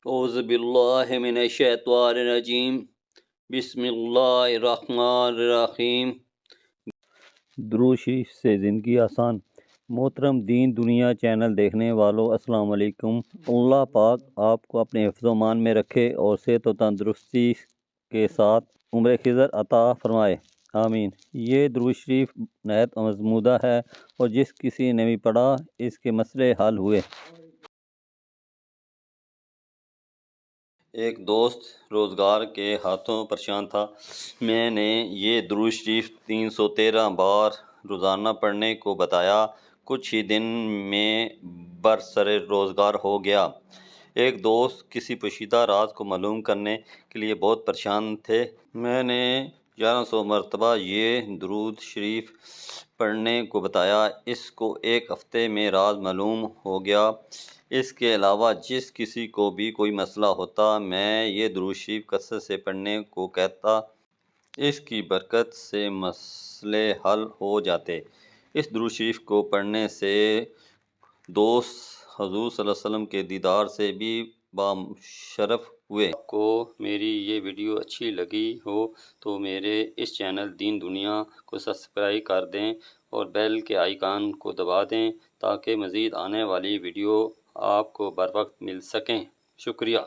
اعوذ باللہ من الشیطان الرجیم بسم اللہ الرحمن الرحیم۔ درود شریف سے زندگی آسان۔ محترم دین دنیا چینل دیکھنے والوں السلام علیکم۔ اللہ پاک آپ کو اپنے حفظ و امان میں رکھے اور صحت و تندرستی کے ساتھ عمر خضر عطا فرمائے، آمین۔ یہ درود شریف نہایت مزمودہ ہے اور جس کسی نے بھی پڑھا اس کے مسئلے حل ہوئے۔ ایک دوست روزگار کے ہاتھوں پریشان تھا۔ میں نے یہ درود شریف 313 بار روزانہ پڑھنے کو بتایا۔ کچھ ہی دن میں برسر روزگار ہو گیا۔ ایک دوست کسی پوشیدہ راز کو معلوم کرنے کے لیے بہت پریشان تھے۔ میں نے 1100 مرتبہ یہ درود شریف پڑھنے کو بتایا۔ اس کو ایک ہفتے میں راز معلوم ہو گیا۔ اس کے علاوہ جس کسی کو بھی کوئی مسئلہ ہوتا میں یہ درود شریف کثرت سے پڑھنے کو کہتا، اس کی برکت سے مسئلے حل ہو جاتے۔ اس درود شریف کو پڑھنے سے دوست حضور صلی اللہ علیہ وسلم کے دیدار سے بھی باشرف ہوئے۔ آپ کو میری یہ ویڈیو اچھی لگی ہو تو میرے اس چینل دین دنیا کو سبسکرائب کر دیں اور بیل کے آئیکن کو دبا دیں تاکہ مزید آنے والی ویڈیو آپ کو بر وقت مل سکیں۔ شکریہ۔